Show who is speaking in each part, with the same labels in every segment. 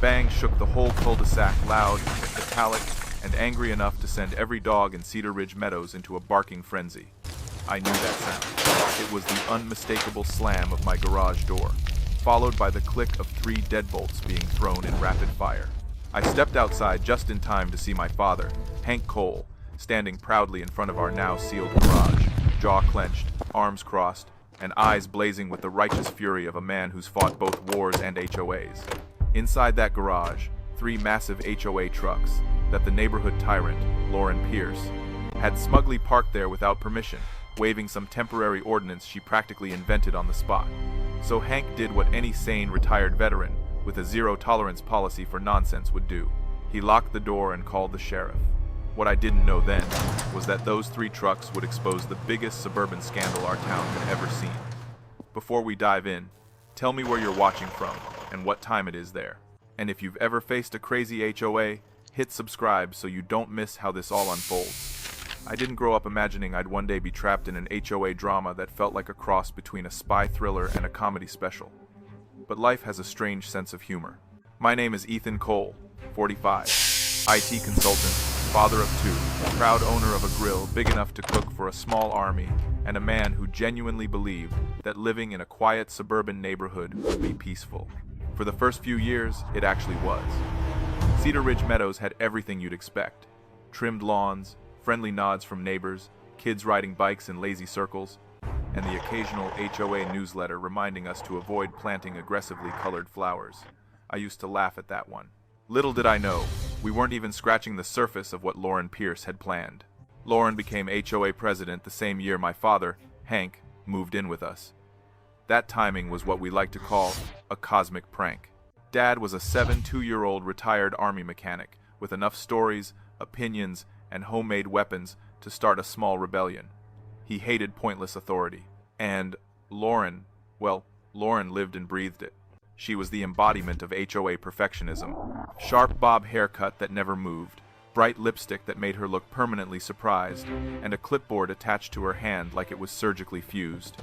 Speaker 1: bang shook the whole cul-de-sac, loud, metallic, and angry enough to send every dog in Cedar Ridge Meadows into a barking frenzy. I knew that sound. It was the unmistakable slam of my garage door, followed by the click of 3 deadbolts being thrown in rapid fire. I stepped outside just in time to see my father, Hank Cole, standing proudly in front of our now sealed garage, jaw clenched, arms crossed, and eyes blazing with the righteous fury of a man who's fought both wars and HOAs. Inside that garage, 3 massive HOA trucks that the neighborhood tyrant, Lauren Pierce, had smugly parked there without permission, waving some temporary ordinance she practically invented on the spot. So Hank did what any sane retired veteran with a zero-tolerance policy for nonsense would do. He locked the door and called the sheriff. What I didn't know then was that those 3 trucks would expose the biggest suburban scandal our town had ever seen. Before we dive in, tell me where you're watching from and what time it is there. And if you've ever faced a crazy HOA, hit subscribe so you don't miss how this all unfolds. I didn't grow up imagining I'd one day be trapped in an HOA drama that felt like a cross between a spy thriller and a comedy special. But life has a strange sense of humor. My name is Ethan Cole, 45, IT consultant, father of 2, proud owner of a grill big enough to cook for a small army, and a man who genuinely believed that living in a quiet suburban neighborhood would be peaceful. For the first few years, it actually was. Cedar Ridge Meadows had everything you'd expect. Trimmed lawns, friendly nods from neighbors, kids riding bikes in lazy circles, and the occasional HOA newsletter reminding us to avoid planting aggressively colored flowers. I used to laugh at that one. Little did I know, we weren't even scratching the surface of what Lauren Pierce had planned. Lauren became HOA president the same year my father, Hank, moved in with us. That timing was what we like to call a cosmic prank. Dad was a 2-year-old retired Army mechanic with enough stories, opinions, and homemade weapons to start a small rebellion. He hated pointless authority. And Lauren lived and breathed it. She was the embodiment of HOA perfectionism. Sharp bob haircut that never moved, bright lipstick that made her look permanently surprised, and a clipboard attached to her hand like it was surgically fused.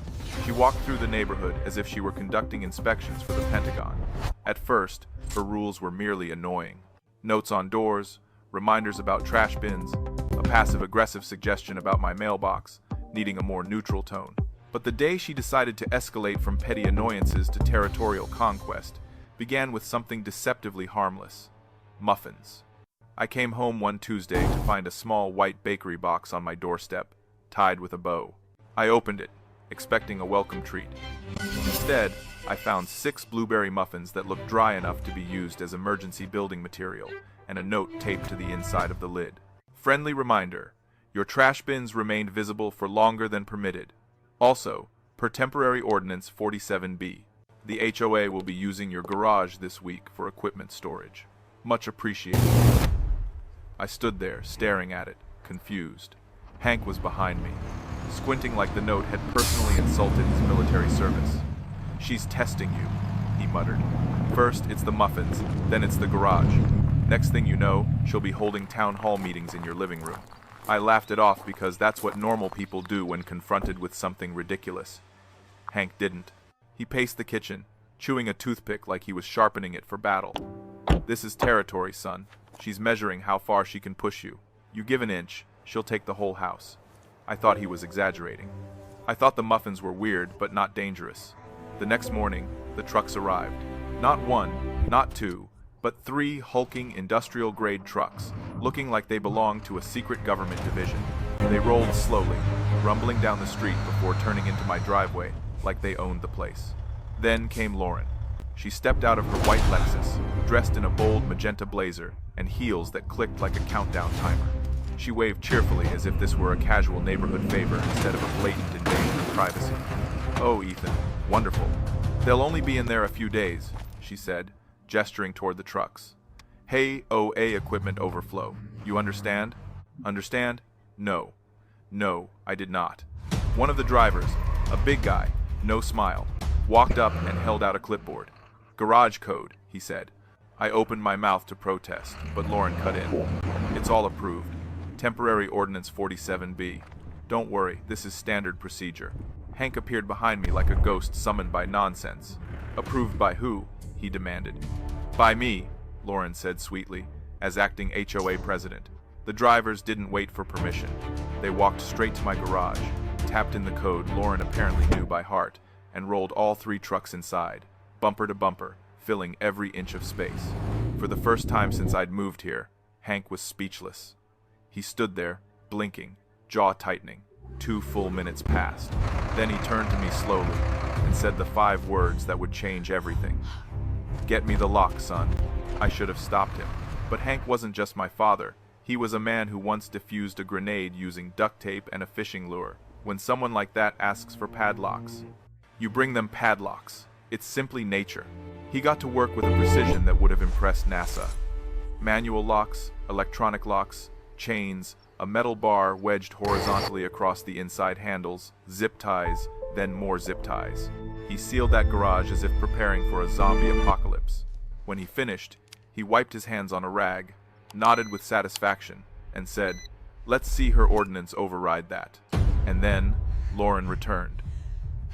Speaker 1: She walked through the neighborhood as if she were conducting inspections for the Pentagon. At first, her rules were merely annoying. Notes on doors, reminders about trash bins, a passive-aggressive suggestion about my mailbox, needing a more neutral tone. But the day she decided to escalate from petty annoyances to territorial conquest began with something deceptively harmless: muffins. I came home one Tuesday to find a small white bakery box on my doorstep, tied with a bow. I opened it, expecting a welcome treat. Instead, I found 6 blueberry muffins that looked dry enough to be used as emergency building material, and a note taped to the inside of the lid. Friendly reminder: your trash bins remained visible for longer than permitted. Also, per temporary ordinance 47B, the HOA will be using your garage this week for equipment storage. Much appreciated. I stood there, staring at it, confused. Hank was behind me, squinting like the note had personally insulted his military service. "She's testing you," he muttered. "First it's the muffins, then it's the garage. Next thing you know, she'll be holding town hall meetings in your living room." I laughed it off because that's what normal people do when confronted with something ridiculous. Hank didn't. He paced the kitchen, chewing a toothpick like he was sharpening it for battle. "This is territory, son. She's measuring how far she can push you. You give an inch, she'll take the whole house." I thought he was exaggerating. I thought the muffins were weird, but not dangerous. The next morning, the trucks arrived. Not 1, not 2, but 3 hulking industrial-grade trucks, looking like they belonged to a secret government division. They rolled slowly, rumbling down the street before turning into my driveway like they owned the place. Then came Lauren. She stepped out of her white Lexus, dressed in a bold magenta blazer and heels that clicked like a countdown timer. She waved cheerfully as if this were a casual neighborhood favor instead of a blatant invasion of privacy. "Oh, Ethan, wonderful. They'll only be in there a few days," she said, gesturing toward the trucks. HOA equipment overflow. You understand? Understand? No. No, I did not. One of the drivers, a big guy, no smile, walked up and held out a clipboard. "Garage code," he said. I opened my mouth to protest, but Lauren cut in. "It's all approved. Temporary Ordinance 47B. Don't worry, this is standard procedure." Hank appeared behind me like a ghost summoned by nonsense. "Approved by who?" he demanded. "By me," Lauren said sweetly, as acting HOA president. The drivers didn't wait for permission. They walked straight to my garage, tapped in the code Lauren apparently knew by heart, and rolled all 3 trucks inside, bumper to bumper, filling every inch of space. For the first time since I'd moved here, Hank was speechless. He stood there, blinking, jaw tightening. 2 full minutes passed. Then he turned to me slowly and said the 5 words that would change everything. "Get me the lock, son." I should have stopped him. But Hank wasn't just my father. He was a man who once defused a grenade using duct tape and a fishing lure. When someone like that asks for padlocks, you bring them padlocks. It's simply nature. He got to work with a precision that would have impressed NASA. Manual locks, electronic locks, chains, a metal bar wedged horizontally across the inside handles, zip ties, then more zip ties. He sealed that garage as if preparing for a zombie apocalypse. When he finished, he wiped his hands on a rag, nodded with satisfaction, and said, "Let's see her ordinance override that." And then, Lauren returned.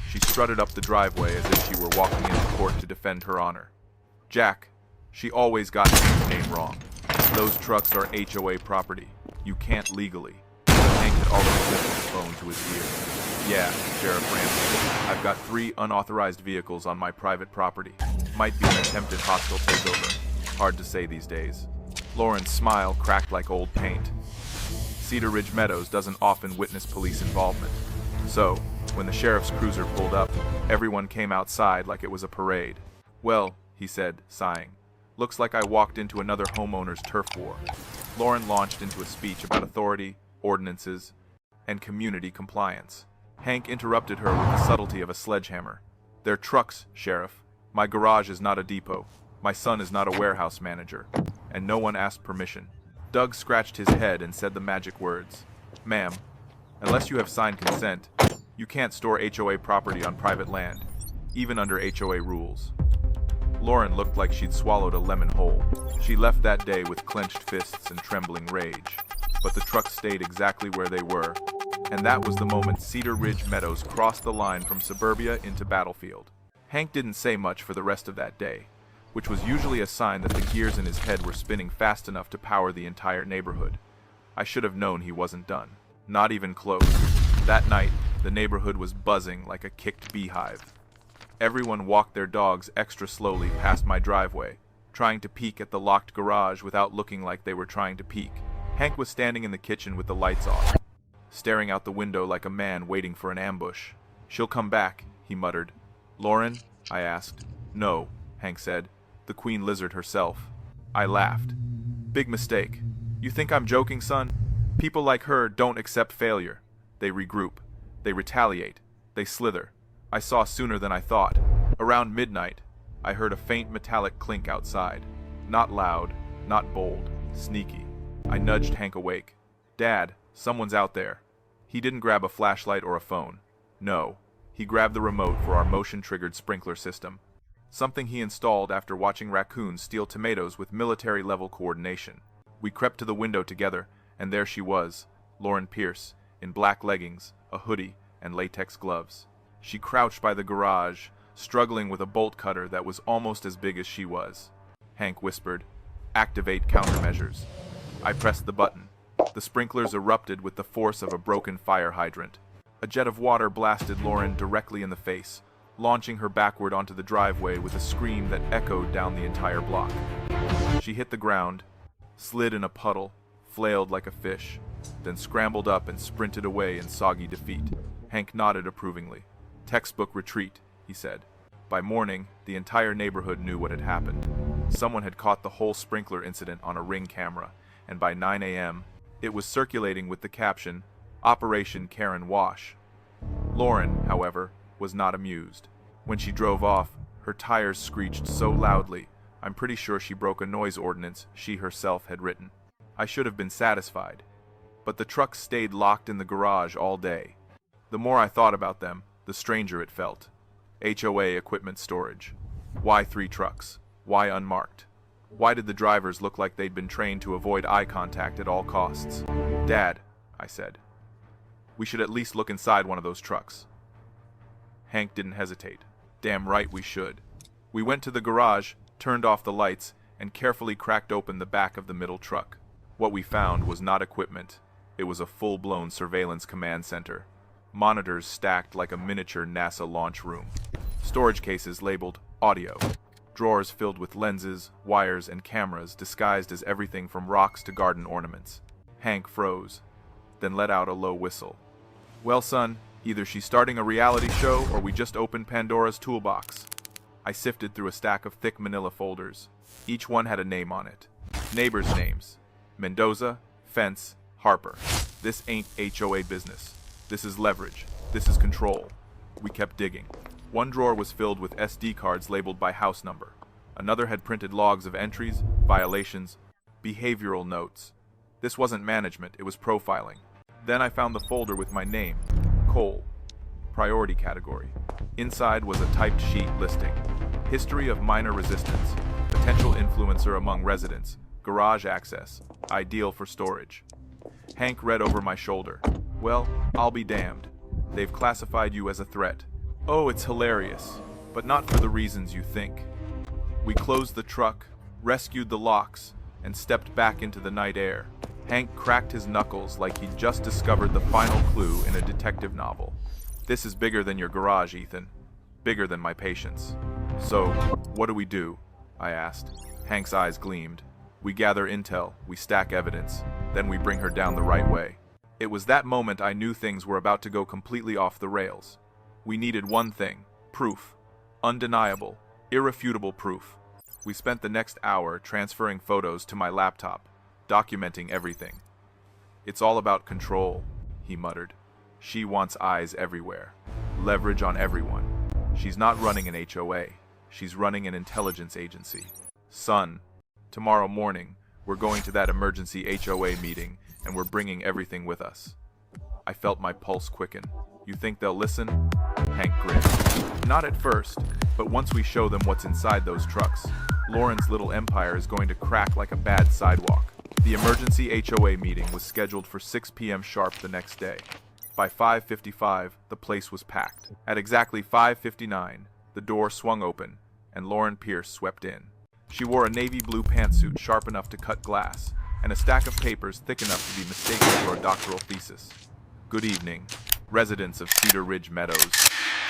Speaker 1: She strutted up the driveway as if she were walking into court to defend her honor. Jack, she always got his name wrong. Those trucks are HOA property. You can't legally. Hank had already lifted the phone to his ear. "Yeah, Sheriff Ramsey, I've got 3 unauthorized vehicles on my private property. Might be an attempted hostile takeover. Hard to say these days." Lauren's smile cracked like old paint. Cedar Ridge Meadows doesn't often witness police involvement. So, when the sheriff's cruiser pulled up, everyone came outside like it was a parade. "Well," he said, sighing, "looks like I walked into another homeowners' turf war." Lauren launched into a speech about authority, ordinances, and community compliance. Hank interrupted her with the subtlety of a sledgehammer. "They're trucks, Sheriff. My garage is not a depot. My son is not a warehouse manager. And no one asked permission." Doug scratched his head and said the magic words. "Ma'am, unless you have signed consent, you can't store HOA property on private land, even under HOA rules." Lauren looked like she'd swallowed a lemon whole. She left that day with clenched fists and trembling rage. But the trucks stayed exactly where they were, and that was the moment Cedar Ridge Meadows crossed the line from suburbia into battlefield. Hank didn't say much for the rest of that day, which was usually a sign that the gears in his head were spinning fast enough to power the entire neighborhood. I should have known he wasn't done. Not even close. That night, the neighborhood was buzzing like a kicked beehive. Everyone walked their dogs extra slowly past my driveway, trying to peek at the locked garage without looking like they were trying to peek. Hank was standing in the kitchen with the lights off, staring out the window like a man waiting for an ambush. "She'll come back," he muttered. "Lauren?" I asked. "No," Hank said. "The Queen Lizard herself." I laughed. "Big mistake. You think I'm joking, son? People like her don't accept failure. They regroup. They retaliate. They slither. I saw sooner than I thought. Around midnight, I heard a faint metallic clink outside. Not loud, not bold, sneaky. I nudged Hank awake. "Dad, someone's out there." He didn't grab a flashlight or a phone. No, he grabbed the remote for our motion-triggered sprinkler system. Something he installed after watching raccoons steal tomatoes with military-level coordination. We crept to the window together, and there she was, Lauren Pierce, in black leggings, a hoodie, and latex gloves. She crouched by the garage, struggling with a bolt cutter that was almost as big as she was. Hank whispered, "Activate countermeasures." I pressed the button. The sprinklers erupted with the force of a broken fire hydrant. A jet of water blasted Lauren directly in the face, launching her backward onto the driveway with a scream that echoed down the entire block. She hit the ground, slid in a puddle, flailed like a fish, then scrambled up and sprinted away in soggy defeat. Hank nodded approvingly. "Textbook retreat," he said. By morning, the entire neighborhood knew what had happened. Someone had caught the whole sprinkler incident on a Ring camera, and by 9 a.m., it was circulating with the caption, "Operation Karen Wash." Lauren, however, was not amused. When she drove off, her tires screeched so loudly, I'm pretty sure she broke a noise ordinance she herself had written. I should have been satisfied. But the trucks stayed locked in the garage all day. The more I thought about them, the stranger it felt. HOA equipment storage. Why 3 trucks? Why unmarked? Why did the drivers look like they'd been trained to avoid eye contact at all costs? "Dad," I said, "we should at least look inside one of those trucks." Hank didn't hesitate. "Damn right we should." We went to the garage, turned off the lights, and carefully cracked open the back of the middle truck. What we found was not equipment. It was a full-blown surveillance command center. Monitors stacked like a miniature NASA launch room. Storage cases labeled audio. Drawers filled with lenses, wires, and cameras disguised as everything from rocks to garden ornaments. Hank froze, then let out a low whistle. Well, son, either she's starting a reality show or we just opened Pandora's toolbox. I sifted through a stack of thick manila folders. Each one had a name on it. Neighbors' names. Mendoza, Fence, Harper. This ain't HOA business. This is leverage. This is control. We kept digging. One drawer was filled with SD cards labeled by house number. Another had printed logs of entries, violations, behavioral notes. This wasn't management, it was profiling. Then I found the folder with my name, Cole, priority category. Inside was a typed sheet listing. History of minor resistance, potential influencer among residents, garage access, ideal for storage. Hank read over my shoulder. Well, I'll be damned. They've classified you as a threat. Oh, it's hilarious, but not for the reasons you think. We closed the truck, rescued the locks, and stepped back into the night air. Hank cracked his knuckles like he'd just discovered the final clue in a detective novel. This is bigger than your garage, Ethan. Bigger than my patience. So, what do we do? I asked. Hank's eyes gleamed. We gather intel, we stack evidence, then we bring her down the right way. It was that moment I knew things were about to go completely off the rails. We needed one thing, proof. Undeniable, irrefutable proof. We spent the next hour transferring photos to my laptop, documenting everything. It's all about control, he muttered. She wants eyes everywhere, leverage on everyone. She's not running an HOA, she's running an intelligence agency. Son, tomorrow morning, we're going to that emergency HOA meeting, and we're bringing everything with us. I felt my pulse quicken. You think they'll listen? Hank grinned. Not at first, but once we show them what's inside those trucks, Lauren's little empire is going to crack like a bad sidewalk. The emergency HOA meeting was scheduled for 6 p.m. sharp the next day. By 5:55, the place was packed. At exactly 5:59, the door swung open, and Lauren Pierce swept in. She wore a navy blue pantsuit sharp enough to cut glass, and a stack of papers thick enough to be mistaken for a doctoral thesis. Good evening, residents of Cedar Ridge Meadows,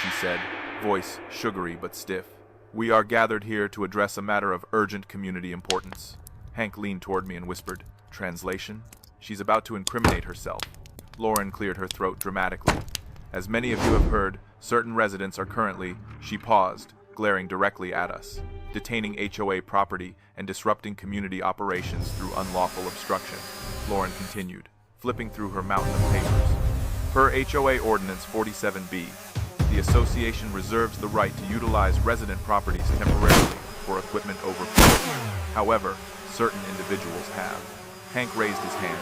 Speaker 1: she said, voice sugary but stiff. We are gathered here to address a matter of urgent community importance. Hank leaned toward me and whispered, translation? She's about to incriminate herself. Lauren cleared her throat dramatically. As many of you have heard, certain residents are currently, she paused, glaring directly at us, detaining HOA property and disrupting community operations through unlawful obstruction. Lauren continued, flipping through her mountain of papers. Per HOA Ordinance 47B, the association reserves the right to utilize resident properties temporarily for equipment overflow. However, certain individuals have. Hank raised his hand.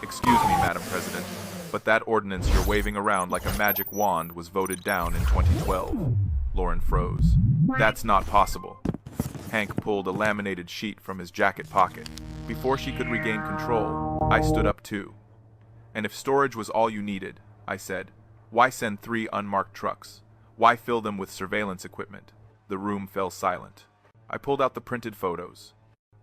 Speaker 1: Excuse me, Madam President, but that ordinance you're waving around like a magic wand was voted down in 2012. Lauren froze. That's not possible. Hank pulled a laminated sheet from his jacket pocket. Before she could regain control, I stood up too. And if storage was all you needed, I said, why send 3 unmarked trucks? Why fill them with surveillance equipment? The room fell silent. I pulled out the printed photos,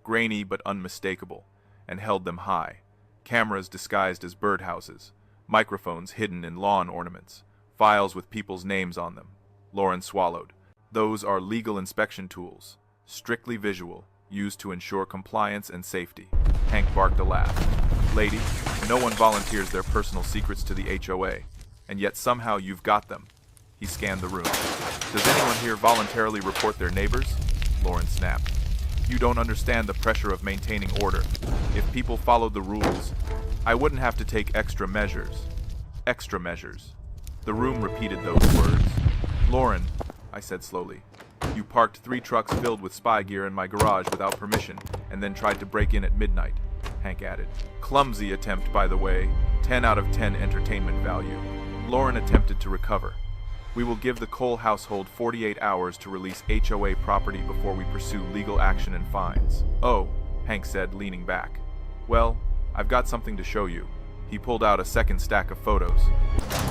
Speaker 1: grainy but unmistakable, and held them high. Cameras disguised as birdhouses, microphones hidden in lawn ornaments, files with people's names on them. Lauren swallowed. Those are legal inspection tools, strictly visual, used to ensure compliance and safety. Hank barked a laugh. Lady, no one volunteers their personal secrets to the HOA, and yet somehow you've got them. He scanned the room. Does anyone here voluntarily report their neighbors? Lauren snapped. You don't understand the pressure of maintaining order. If people followed the rules, I wouldn't have to take extra measures. Extra measures. The room repeated those words. Lauren, I said slowly, you parked 3 trucks filled with spy gear in my garage without permission and then tried to break in at midnight, Hank added. Clumsy attempt, by the way. 10 out of 10 entertainment value. Lauren attempted to recover. We will give the Cole household 48 hours to release HOA property before we pursue legal action and fines. Oh, Hank said, leaning back. Well, I've got something to show you. He pulled out a second stack of photos.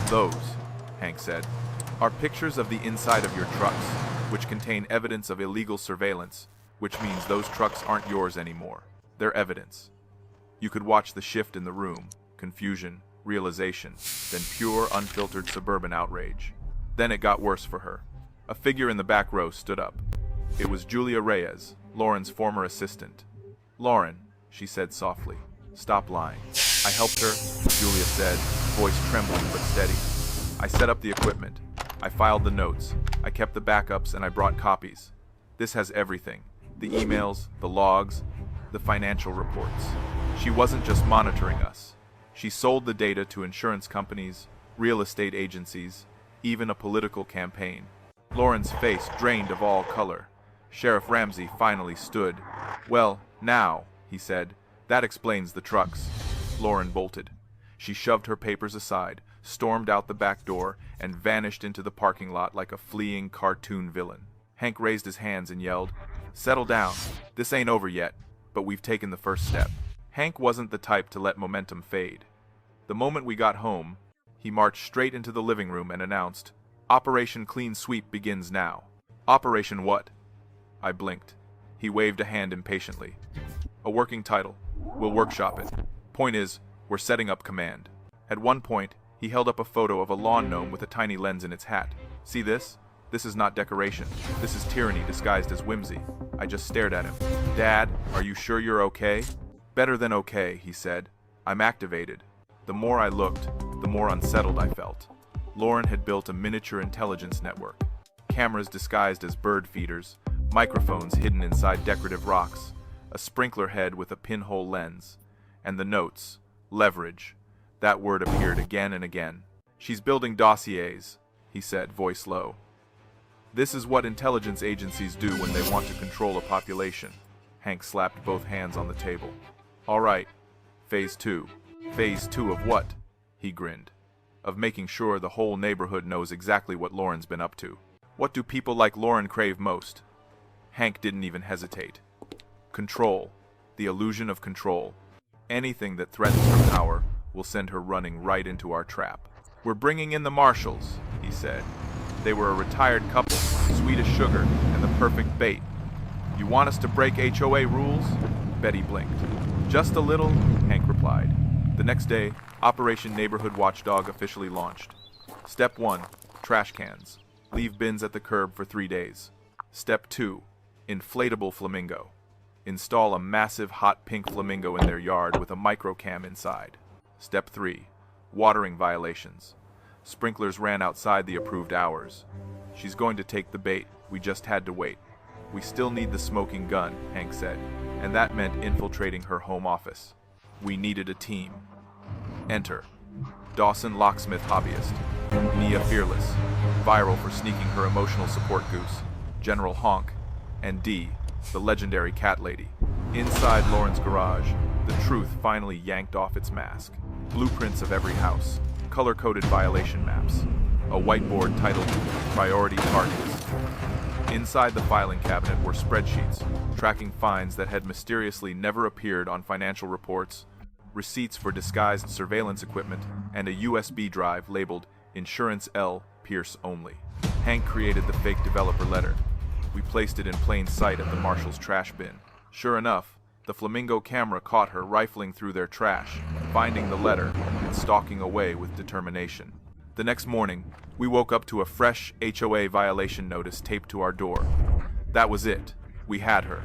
Speaker 1: Those, Hank said, are pictures of the inside of your trucks, which contain evidence of illegal surveillance, which means those trucks aren't yours anymore. They're evidence. You could watch the shift in the room, confusion, realization, then pure, unfiltered suburban outrage. Then it got worse for her. A figure in the back row stood up. It was Julia Reyes, Lauren's former assistant. "Lauren," she said softly, "stop lying." "I helped her," Julia said, voice trembling but steady. "I set up the equipment. I filed the notes. I kept the backups and I brought copies. This has everything. The emails, the logs, the financial reports. She wasn't just monitoring us. She sold the data to insurance companies, real estate agencies, even a political campaign." Lauren's face drained of all color. Sheriff Ramsey finally stood. "Well, now," he said, "that explains the trucks." Lauren bolted. She shoved her papers aside, stormed out the back door, and vanished into the parking lot like a fleeing cartoon villain. Hank raised his hands and yelled, "Settle down. This ain't over yet, but we've taken the first step." Hank wasn't the type to let momentum fade. The moment we got home, he marched straight into the living room and announced, "Operation Clean Sweep begins now." "Operation what?" I blinked. He waved a hand impatiently. "A working title. We'll workshop it. Point is, we're setting up command." At one point, he held up a photo of a lawn gnome with a tiny lens in its hat. "See this? This is not decoration. This is tyranny disguised as whimsy." I just stared at him. "Dad, are you sure you're okay?" "Better than okay," he said. "I'm activated." The more I looked, the more unsettled I felt. Lauren had built a miniature intelligence network. Cameras disguised as bird feeders, microphones hidden inside decorative rocks, a sprinkler head with a pinhole lens, and the notes, leverage. That word appeared again and again. "She's building dossiers," he said, voice low. "This is what intelligence agencies do when they want to control a population." Hank slapped both hands on the table. "All right, phase 2. "Phase 2 of what?" He grinned. "Of making sure the whole neighborhood knows exactly what Lauren's been up to." "What do people like Lauren crave most?" Hank didn't even hesitate. "Control. The illusion of control. Anything that threatens her power will send her running right into our trap." "We're bringing in the marshals," he said. They were a retired couple, sweet as sugar, and the perfect bait. "You want us to break HOA rules?" Betty blinked. "Just a little," Hank replied. The next day, Operation Neighborhood Watchdog officially launched. Step 1, trash cans. Leave bins at the curb for 3 days. Step 2, inflatable flamingo. Install a massive hot pink flamingo in their yard with a microcam inside. Step 3, watering violations. Sprinklers ran outside the approved hours. "She's going to take the bait, we just had to wait." "We still need the smoking gun," Hank said, and that meant infiltrating her home office. We needed a team. Enter Dawson Locksmith Hobbyist, Nia Fearless, viral for sneaking her emotional support goose, General Honk, and Dee, the legendary cat lady. Inside Lauren's garage, the truth finally yanked off its mask. Blueprints of every house, color-coded violation maps, a whiteboard titled Priority Targets. Inside the filing cabinet were spreadsheets, tracking fines that had mysteriously never appeared on financial reports, receipts for disguised surveillance equipment, and a USB drive labeled Insurance L. Pierce Only. Hank created the fake developer letter. We placed it in plain sight at the marshal's trash bin. Sure enough, the Flamingo camera caught her rifling through their trash, finding the letter, and stalking away with determination. The next morning, we woke up to a fresh HOA violation notice taped to our door. That was it. We had her.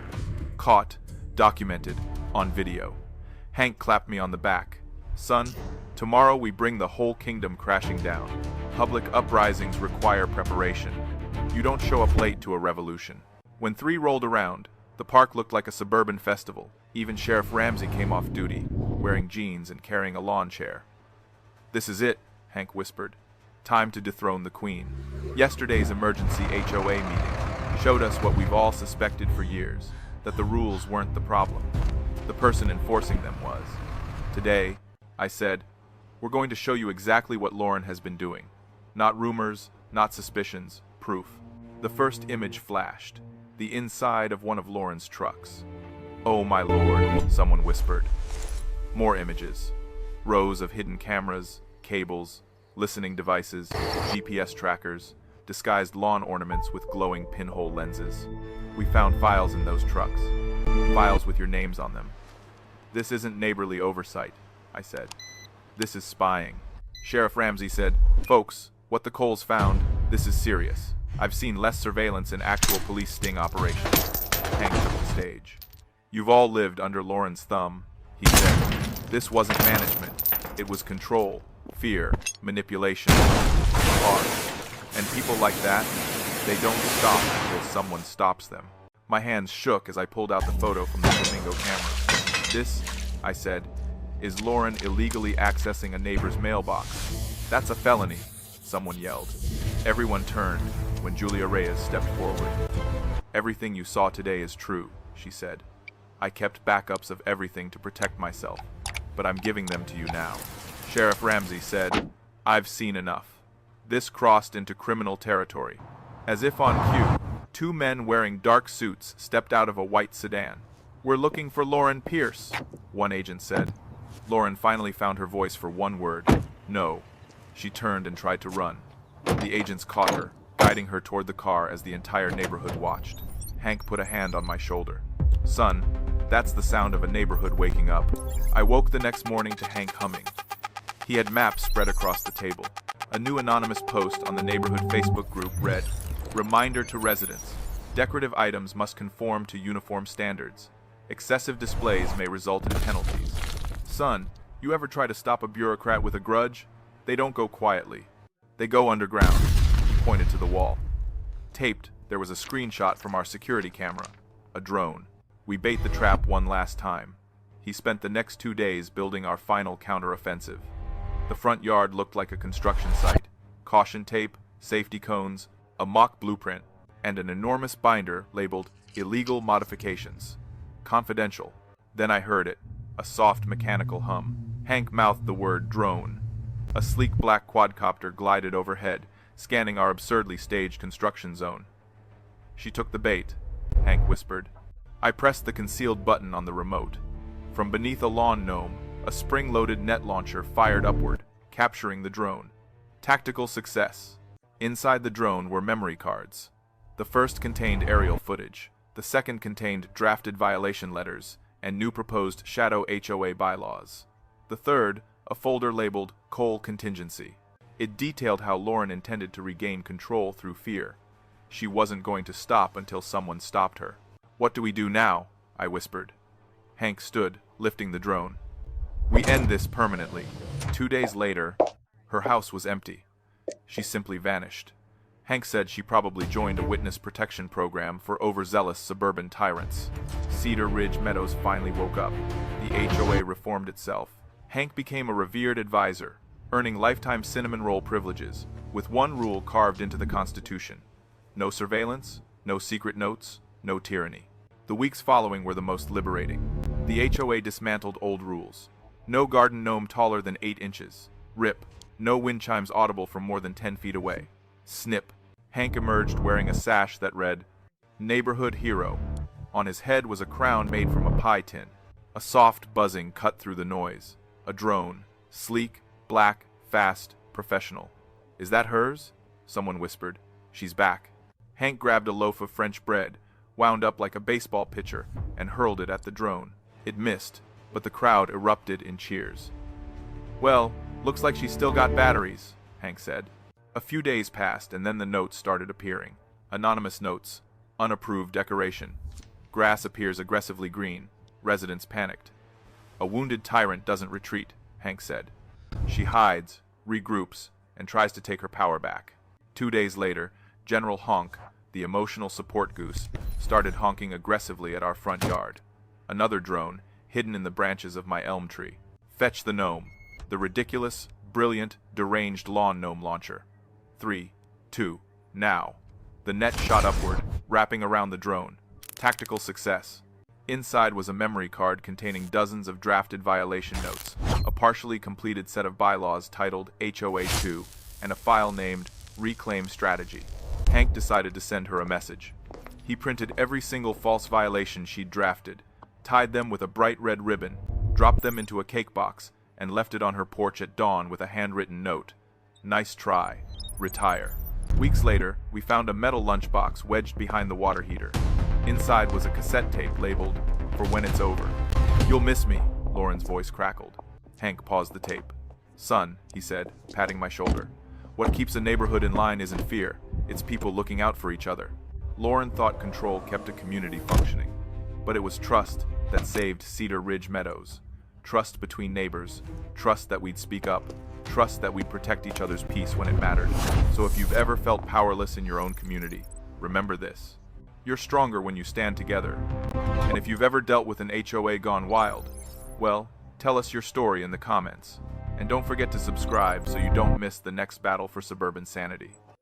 Speaker 1: Caught, documented, on video. Hank clapped me on the back. "Son, tomorrow we bring the whole kingdom crashing down. Public uprisings require preparation. You don't show up late to a revolution." When 3 rolled around, the park looked like a suburban festival. Even Sheriff Ramsey came off duty, wearing jeans and carrying a lawn chair. "This is it," Hank whispered. "Time to dethrone the queen." Yesterday's emergency HOA meeting showed us what we've all suspected for years, that the rules weren't the problem. The person enforcing them was. "Today," I said, "we're going to show you exactly what Lauren has been doing. Not rumors, not suspicions, proof." The first image flashed, the inside of one of Lauren's trucks. "Oh my lord," someone whispered. More images. Rows of hidden cameras, cables, listening devices, GPS trackers, disguised lawn ornaments with glowing pinhole lenses. We found files in those trucks. Files with your names on them. This isn't neighborly oversight, I said. This is spying. Sheriff Ramsey said, "Folks, what the Coles found, this is serious. I've seen less surveillance in actual police sting operations." Hank took the stage. "You've all lived under Lauren's thumb," he said. "This wasn't management. It was control, fear, manipulation, harm. And people like that, they don't stop until someone stops them." My hands shook as I pulled out the photo from the Flamingo camera. "This," I said, "is Lauren illegally accessing a neighbor's mailbox. That's a felony," someone yelled. Everyone turned when Julia Reyes stepped forward. "Everything you saw today is true," she said. "I kept backups of everything to protect myself, but I'm giving them to you now." Sheriff Ramsey said, "I've seen enough." This crossed into criminal territory. As if on cue, two men wearing dark suits stepped out of a white sedan. "We're looking for Lauren Pierce," one agent said. Lauren finally found her voice for one word: "No." She turned and tried to run. The agents caught her, guiding her toward the car as the entire neighborhood watched. Hank put a hand on my shoulder. "Son, that's the sound of a neighborhood waking up." I woke the next morning to Hank humming. He had maps spread across the table. A new anonymous post on the neighborhood Facebook group read, "Reminder to residents. Decorative items must conform to uniform standards. Excessive displays may result in penalties." "Son, you ever try to stop a bureaucrat with a grudge? They don't go quietly. They go underground." He pointed to the wall. Taped, there was a screenshot from our security camera. A drone. We bait the trap one last time. He spent the next 2 days building our final counteroffensive. The front yard looked like a construction site. Caution tape, safety cones, a mock blueprint, and an enormous binder labeled "Illegal Modifications. Confidential." Then I heard it, a soft mechanical hum. Hank mouthed the word drone. A sleek black quadcopter glided overhead, scanning our absurdly staged construction zone. "She took the bait," Hank whispered. I pressed the concealed button on the remote. From beneath a lawn gnome, a spring-loaded net launcher fired upward, capturing the drone. Tactical success. Inside the drone were memory cards. The first contained aerial footage. The second contained drafted violation letters and new proposed shadow HOA bylaws. The third, a folder labeled Coal Contingency. It detailed how Lauren intended to regain control through fear. She wasn't going to stop until someone stopped her. "What do we do now?" I whispered. Hank stood, lifting the drone. "We end this permanently." 2 days later, her house was empty. She simply vanished. Hank said she probably joined a witness protection program for overzealous suburban tyrants. Cedar Ridge Meadows finally woke up. The HOA reformed itself. Hank became a revered advisor, earning lifetime cinnamon roll privileges, with one rule carved into the Constitution: no surveillance, no secret notes, no tyranny. The weeks following were the most liberating. The HOA dismantled old rules. No garden gnome taller than 8 inches. Rip. No wind chimes audible from more than 10 feet away. Snip. Hank emerged wearing a sash that read, "Neighborhood Hero." On his head was a crown made from a pie tin. A soft buzzing cut through the noise. A drone. Sleek, black, fast, professional. "Is that hers?" someone whispered. "She's back." Hank grabbed a loaf of French bread, wound up like a baseball pitcher, and hurled it at the drone. It missed, but the crowd erupted in cheers. "Well, looks like she's still got batteries," Hank said. A few days passed, and then the notes started appearing. Anonymous notes. Unapproved decoration. Grass appears aggressively green. Residents panicked. "A wounded tyrant doesn't retreat," Hank said. "She hides, regroups, and tries to take her power back." 2 days later, General Honk, the emotional support goose, started honking aggressively at our front yard. Another drone, hidden in the branches of my elm tree. "Fetch the gnome." The ridiculous, brilliant, deranged lawn gnome launcher. 3, 2, now. The net shot upward, wrapping around the drone. Tactical success. Inside was a memory card containing dozens of drafted violation notes, a partially completed set of bylaws titled HOA 2, and a file named Reclaim Strategy. Hank decided to send her a message. He printed every single false violation she'd drafted, tied them with a bright red ribbon, dropped them into a cake box, and left it on her porch at dawn with a handwritten note. "Nice try. Retire." Weeks later, we found a metal lunchbox wedged behind the water heater. Inside was a cassette tape labeled, "For when it's over." "You'll miss me," Lauren's voice crackled. Hank paused the tape. "Son," he said, patting my shoulder, "what keeps a neighborhood in line isn't fear, it's people looking out for each other." Lauren thought control kept a community functioning, but it was trust that saved Cedar Ridge Meadows. Trust between neighbors, trust that we'd speak up, trust that we'd protect each other's peace when it mattered. So if you've ever felt powerless in your own community, remember this. You're stronger when you stand together. And if you've ever dealt with an HOA gone wild, well, tell us your story in the comments. And don't forget to subscribe so you don't miss the next battle for suburban sanity.